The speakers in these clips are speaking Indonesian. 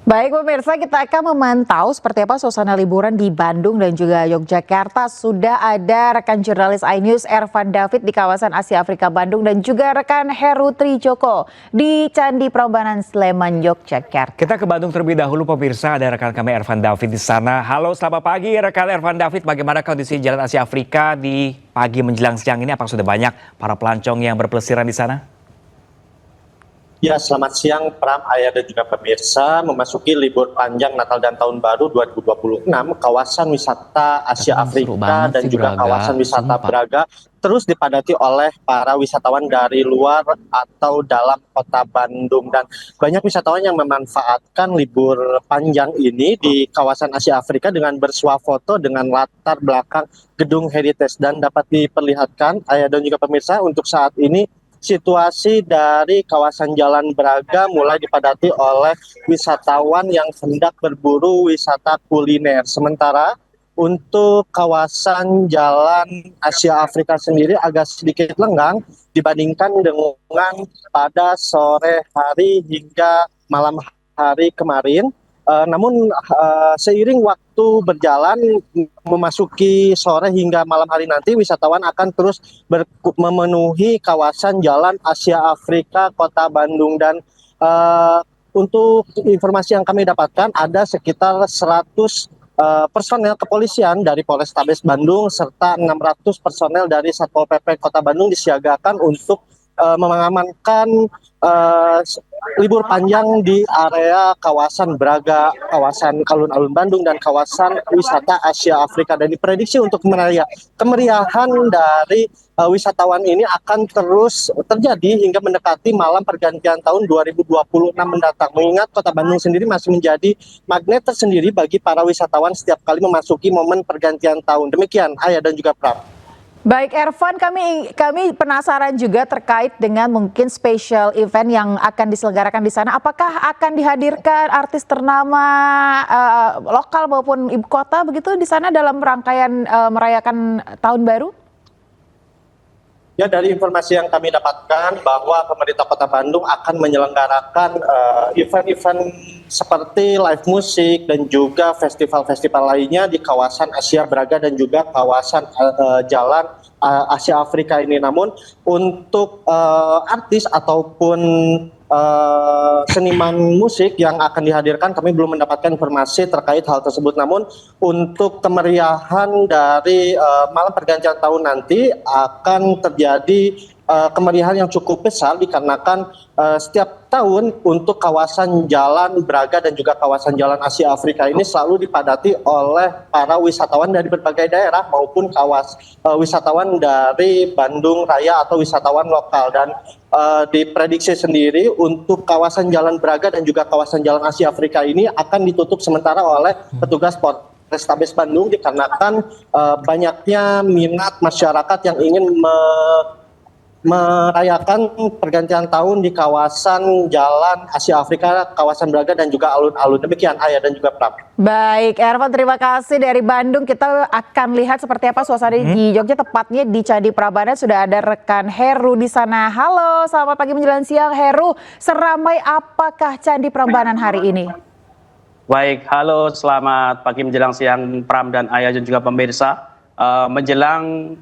Baik pemirsa, kita akan memantau seperti apa suasana liburan di Bandung dan juga Yogyakarta. Sudah ada rekan jurnalis iNews Ervan David di kawasan Asia Afrika Bandung dan juga rekan Heru Trijoko di Candi Prambanan Sleman, Yogyakarta. Kita ke Bandung terlebih dahulu pemirsa, ada rekan kami Ervan David di sana. Halo, selamat pagi rekan Ervan David. Bagaimana kondisi Jalan Asia Afrika di pagi menjelang siang ini? Apakah sudah banyak para pelancong yang berpelesiran di sana? Ya, selamat siang Pram, Ayah dan juga pemirsa. Memasuki libur panjang Natal dan Tahun Baru 2026, kawasan wisata Asia Afrika dan juga kawasan wisata Braga terus dipadati oleh para wisatawan dari luar atau dalam kota Bandung. Dan banyak wisatawan yang memanfaatkan libur panjang ini di kawasan Asia Afrika dengan bersuah foto dengan latar belakang gedung heritage. Dan dapat diperlihatkan, Ayah dan juga pemirsa, untuk saat ini situasi dari kawasan Jalan Braga mulai dipadati oleh wisatawan yang hendak berburu wisata kuliner. Sementara untuk kawasan Jalan Asia Afrika sendiri agak sedikit lengang dibandingkan dengan pada sore hari hingga malam hari kemarin. Namun seiring waktu berjalan memasuki sore hingga malam hari nanti, wisatawan akan terus memenuhi kawasan Jalan Asia Afrika Kota Bandung. Dan untuk informasi yang kami dapatkan, ada sekitar 100 personel kepolisian dari Polrestabes Bandung serta 600 personel dari Satpol PP Kota Bandung disiagakan untuk mengamankan libur panjang di area kawasan Braga, kawasan Alun-Alun Bandung, dan kawasan wisata Asia Afrika. Dan diprediksi untuk kemeriahan dari wisatawan ini akan terus terjadi hingga mendekati malam pergantian tahun 2026 mendatang. Mengingat Kota Bandung sendiri masih menjadi magnet tersendiri bagi para wisatawan setiap kali memasuki momen pergantian tahun. Demikian Ayah dan juga Pram. Baik Ervan, kami penasaran juga terkait dengan mungkin special event yang akan diselenggarakan di sana. Apakah akan dihadirkan artis ternama lokal maupun ibu kota begitu di sana dalam rangkaian merayakan Tahun Baru? Ya, dari informasi yang kami dapatkan bahwa pemerintah Kota Bandung akan menyelenggarakan event-event seperti live musik dan juga festival-festival lainnya di kawasan Asia Braga dan juga kawasan Jalan Asia Afrika ini. Namun untuk artis ataupun seniman musik yang akan dihadirkan, kami belum mendapatkan informasi terkait hal tersebut. Namun untuk kemeriahan dari malam pergantian tahun nanti akan terjadi kemeriahan yang cukup besar dikarenakan setiap tahun untuk kawasan Jalan Braga dan juga kawasan Jalan Asia Afrika ini selalu dipadati oleh para wisatawan dari berbagai daerah maupun wisatawan dari Bandung Raya atau wisatawan lokal. Dan diprediksi sendiri untuk kawasan Jalan Braga dan juga kawasan Jalan Asia Afrika ini akan ditutup sementara oleh petugas Polrestabes Bandung dikarenakan banyaknya minat masyarakat yang ingin merayakan pergantian tahun di kawasan Jalan Asia Afrika, kawasan Braga dan juga alun-alun. Demikian Ayah dan juga Pram. Baik Ervan, terima kasih dari Bandung. Kita akan lihat seperti apa suasana di Jogja, tepatnya di Candi Prambanan. Sudah ada rekan Heru di sana. Halo, selamat pagi menjelang siang Heru. Seramai apakah Candi Prambanan hari ini? Baik, halo, selamat pagi menjelang siang Pram dan Ayah dan juga pemirsa. Menjelang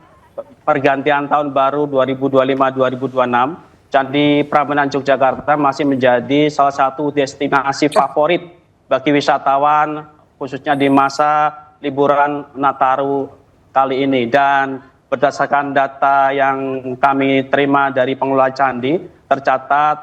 pergantian tahun baru 2025-2026, Candi Prambanan Yogyakarta masih menjadi salah satu destinasi favorit bagi wisatawan, khususnya di masa liburan Nataru kali ini. Dan berdasarkan data yang kami terima dari pengelola candi, tercatat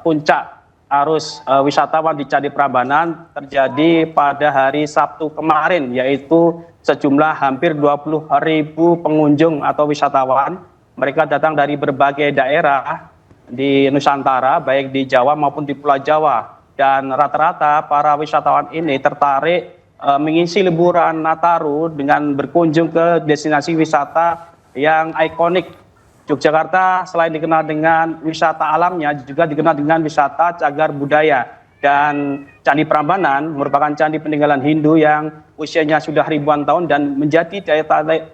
puncak arus wisatawan di Candi Prambanan terjadi pada hari Sabtu kemarin, yaitu sejumlah hampir 20.000 pengunjung atau wisatawan. Mereka datang dari berbagai daerah di Nusantara, baik di Jawa maupun di Pulau Jawa. Dan rata-rata para wisatawan ini tertarik mengisi liburan Nataru dengan berkunjung ke destinasi wisata yang ikonik. Yogyakarta selain dikenal dengan wisata alamnya, juga dikenal dengan wisata cagar budaya. Dan Candi Prambanan merupakan candi peninggalan Hindu yang usianya sudah ribuan tahun dan menjadi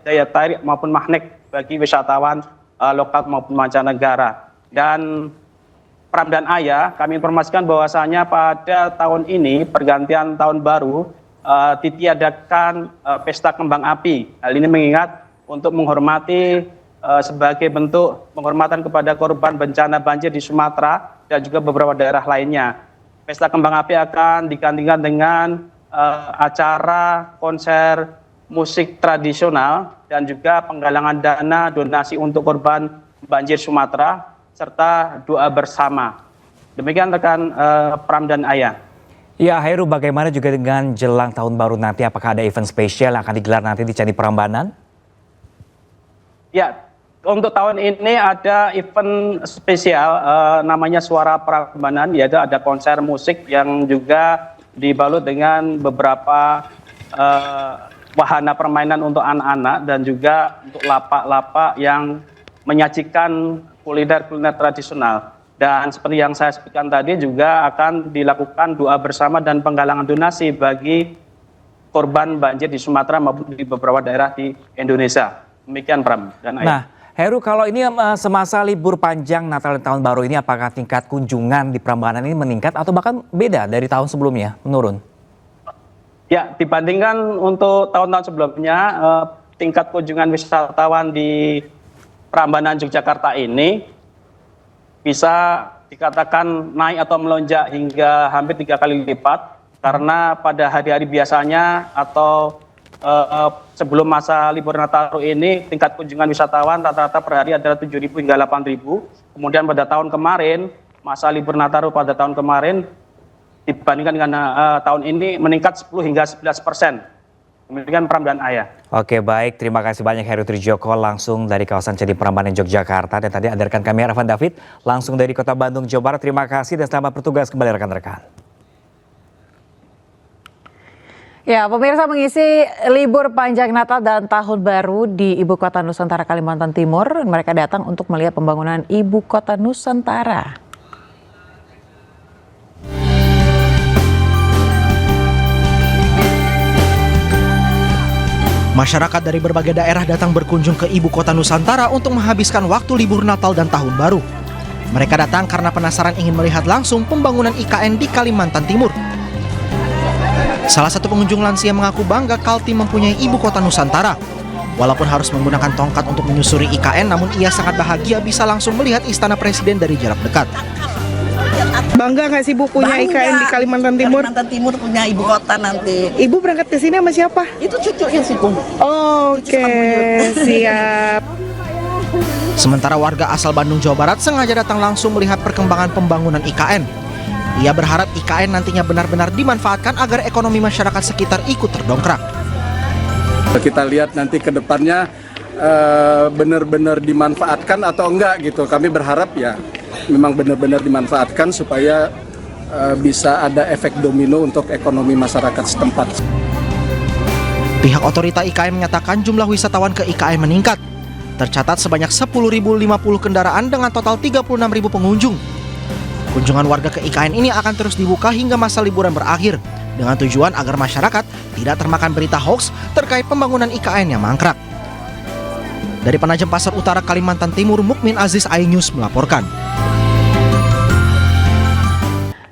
daya tarik maupun magnet bagi wisatawan lokal maupun mancanegara. Dan Pram dan Ayah, kami informasikan bahwasanya pada tahun ini pergantian tahun baru ditiadakan pesta kembang api. Hal ini mengingat untuk menghormati sebagai bentuk penghormatan kepada korban bencana banjir di Sumatera dan juga beberapa daerah lainnya. Pesta kembang api akan digantikan dengan acara konser musik tradisional dan juga penggalangan dana donasi untuk korban banjir Sumatera serta doa bersama. Demikian rekan Pram dan Ayah. Ya, Heru, bagaimana juga dengan jelang tahun baru nanti? Apakah ada event spesial yang akan digelar nanti di Candi Prambanan? Ya, untuk tahun ini ada event spesial namanya Suara Prambanan, yaitu ada konser musik yang juga dibalut dengan beberapa wahana permainan untuk anak-anak dan juga untuk lapak-lapak yang menyajikan kuliner tradisional. Dan seperti yang saya sebutkan tadi juga akan dilakukan doa bersama dan penggalangan donasi bagi korban banjir di Sumatera maupun di beberapa daerah di Indonesia. Demikian Pram dan Ayah. Nah, Heru, kalau ini semasa libur panjang Natal dan Tahun Baru ini, apakah tingkat kunjungan di Prambanan ini meningkat atau bahkan beda dari tahun sebelumnya, menurun? Ya, dibandingkan untuk tahun-tahun sebelumnya, tingkat kunjungan wisatawan di Prambanan Yogyakarta ini bisa dikatakan naik atau melonjak hingga hampir 3 kali lipat, karena pada hari-hari biasanya atau sebelum masa libur Natal ini tingkat kunjungan wisatawan rata-rata per hari adalah 7.000 hingga 8.000. Kemudian pada tahun kemarin, masa libur Natal pada tahun kemarin dibandingkan dengan tahun ini meningkat 10 hingga 11%. Demikian Pram dan Ayah. Oke, baik, terima kasih banyak Heru Trijoko langsung dari kawasan Candi Prambanan Yogyakarta, dan tadi ada rekan kami Ervan David langsung dari Kota Bandung, Jawa Barat. Terima kasih dan selamat bertugas kembali rekan-rekan. Ya, pemirsa, mengisi libur panjang Natal dan Tahun Baru di Ibu Kota Nusantara Kalimantan Timur, mereka datang untuk melihat pembangunan Ibu Kota Nusantara. Masyarakat dari berbagai daerah datang berkunjung ke Ibu Kota Nusantara untuk menghabiskan waktu libur Natal dan Tahun Baru. Mereka datang karena penasaran ingin melihat langsung pembangunan IKN di Kalimantan Timur. Salah satu pengunjung lansia mengaku bangga Kaltim mempunyai Ibu Kota Nusantara. Walaupun harus menggunakan tongkat untuk menyusuri IKN, namun ia sangat bahagia bisa langsung melihat Istana Presiden dari jarak dekat. Bangga nggak sih Bu punya IKN di Kalimantan Timur? Kalimantan Timur punya ibu kota nanti. Ibu berangkat ke sini sama siapa? Itu cucunya situ. Oke, siap. Sementara warga asal Bandung, Jawa Barat sengaja datang langsung melihat perkembangan pembangunan IKN. Ia berharap IKN nantinya benar-benar dimanfaatkan agar ekonomi masyarakat sekitar ikut terdongkrak. Kita lihat nanti ke depannya benar-benar dimanfaatkan atau enggak gitu. Kami berharap ya memang benar-benar dimanfaatkan supaya bisa ada efek domino untuk ekonomi masyarakat setempat. Pihak otorita IKN menyatakan jumlah wisatawan ke IKN meningkat. Tercatat sebanyak 10.050 kendaraan dengan total 36.000 pengunjung. Kunjungan warga ke IKN ini akan terus dibuka hingga masa liburan berakhir, dengan tujuan agar masyarakat tidak termakan berita hoax terkait pembangunan IKN yang mangkrak. Dari Penajam Pasar Utara, Kalimantan Timur, Mukmin Aziz, iNews melaporkan.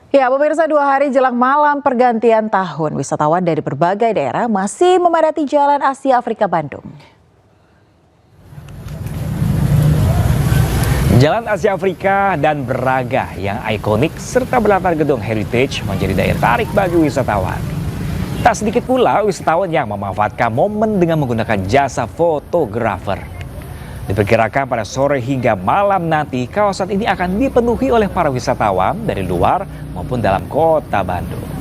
Ya, pemirsa, 2 hari jelang malam pergantian tahun, wisatawan dari berbagai daerah masih memadati Jalan Asia Afrika Bandung. Jalan Asia Afrika dan Braga yang ikonik serta berlatar gedung heritage menjadi daya tarik bagi wisatawan. Tak sedikit pula wisatawan yang memanfaatkan momen dengan menggunakan jasa fotografer. Diperkirakan pada sore hingga malam nanti kawasan ini akan dipenuhi oleh para wisatawan dari luar maupun dalam kota Bandung.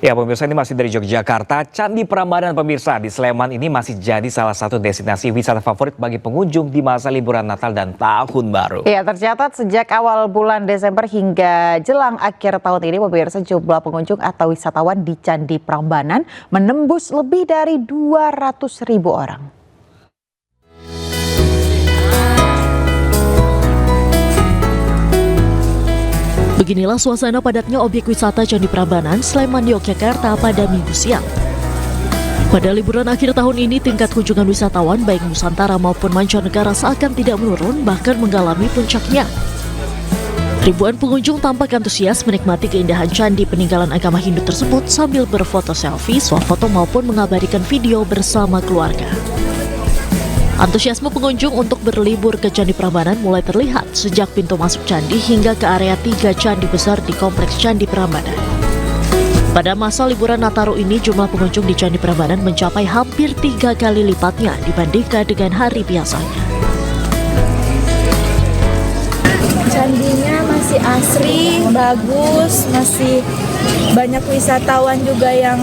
Ya, pemirsa, ini masih dari Yogyakarta. Candi Prambanan, pemirsa, di Sleman ini masih jadi salah satu destinasi wisata favorit bagi pengunjung di masa liburan Natal dan Tahun Baru. Ya, tercatat sejak awal bulan Desember hingga jelang akhir tahun ini, pemirsa, jumlah pengunjung atau wisatawan di Candi Prambanan menembus lebih dari 200.000 orang. Beginilah suasana padatnya objek wisata Candi Prambanan, Sleman, Yogyakarta pada Minggu siang. Pada liburan akhir tahun ini, tingkat kunjungan wisatawan baik Nusantara maupun mancanegara seakan tidak menurun, bahkan mengalami puncaknya. Ribuan pengunjung tampak antusias menikmati keindahan candi peninggalan agama Hindu tersebut sambil berfoto selfie, swafoto maupun mengabadikan video bersama keluarga. Antusiasme pengunjung untuk berlibur ke Candi Prambanan mulai terlihat sejak pintu masuk candi hingga ke area 3 candi besar di Kompleks Candi Prambanan. Pada masa liburan Nataru ini, jumlah pengunjung di Candi Prambanan mencapai hampir 3 kali lipatnya dibandingkan dengan hari biasanya. Candinya masih asri, bagus, masih banyak wisatawan juga yang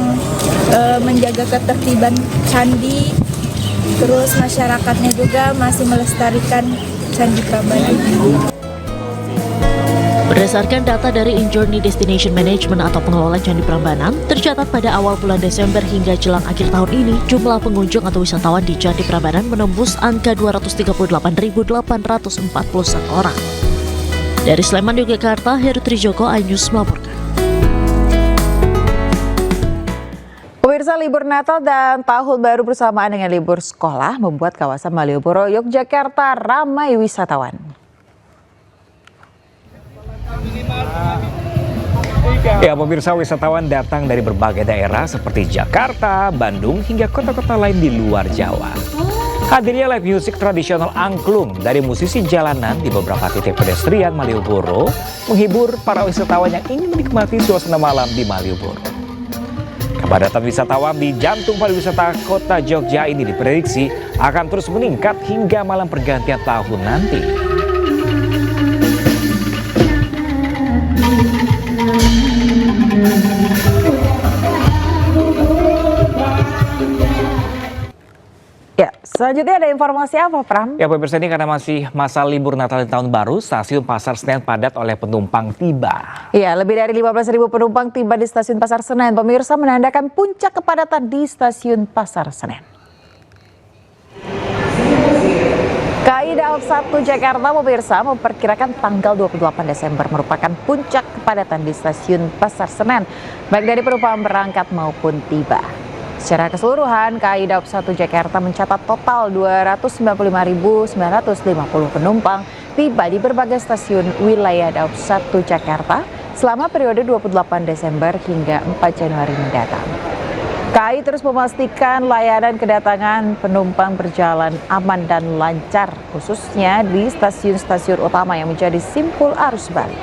menjaga ketertiban candi. Terus masyarakatnya juga masih melestarikan Candi Prambanan. Berdasarkan data dari InJourney Destination Management atau pengelola Candi Prambanan, tercatat pada awal bulan Desember hingga jelang akhir tahun ini, jumlah pengunjung atau wisatawan di Candi Prambanan menembus angka 238.841 orang. Dari Sleman, Yogyakarta, Heru Trijoko, iNews melaporkan. Pemirsa, libur Natal dan Tahun Baru bersamaan dengan libur sekolah membuat kawasan Malioboro, Yogyakarta ramai wisatawan. Ya, pemirsa, wisatawan datang dari berbagai daerah seperti Jakarta, Bandung, hingga kota-kota lain di luar Jawa. Hadirnya live music tradisional angklung dari musisi jalanan di beberapa titik pedestrian Malioboro menghibur para wisatawan yang ingin menikmati suasana malam di Malioboro. Kepadatan wisatawan di jantung pariwisata kota Jogja ini diprediksi akan terus meningkat hingga malam pergantian tahun nanti. Ya, selanjutnya ada informasi apa, Pram? Ya, pemirsa, ini karena masih masa libur Natal dan Tahun Baru, stasiun Pasar Senen padat oleh penumpang tiba. Ya, lebih dari 15.000 penumpang tiba di stasiun Pasar Senen. Pemirsa, menandakan puncak kepadatan di stasiun Pasar Senen. KAI Daob 1 Jakarta, pemirsa, memperkirakan tanggal 28 Desember merupakan puncak kepadatan di stasiun Pasar Senen, baik dari penumpang berangkat maupun tiba. Secara keseluruhan, KAI Daob 1 Jakarta mencatat total 295.950 penumpang tiba di berbagai stasiun wilayah Daob 1 Jakarta selama periode 28 Desember hingga 4 Januari mendatang. KAI terus memastikan layanan kedatangan penumpang berjalan aman dan lancar, khususnya di stasiun-stasiun utama yang menjadi simpul arus balik.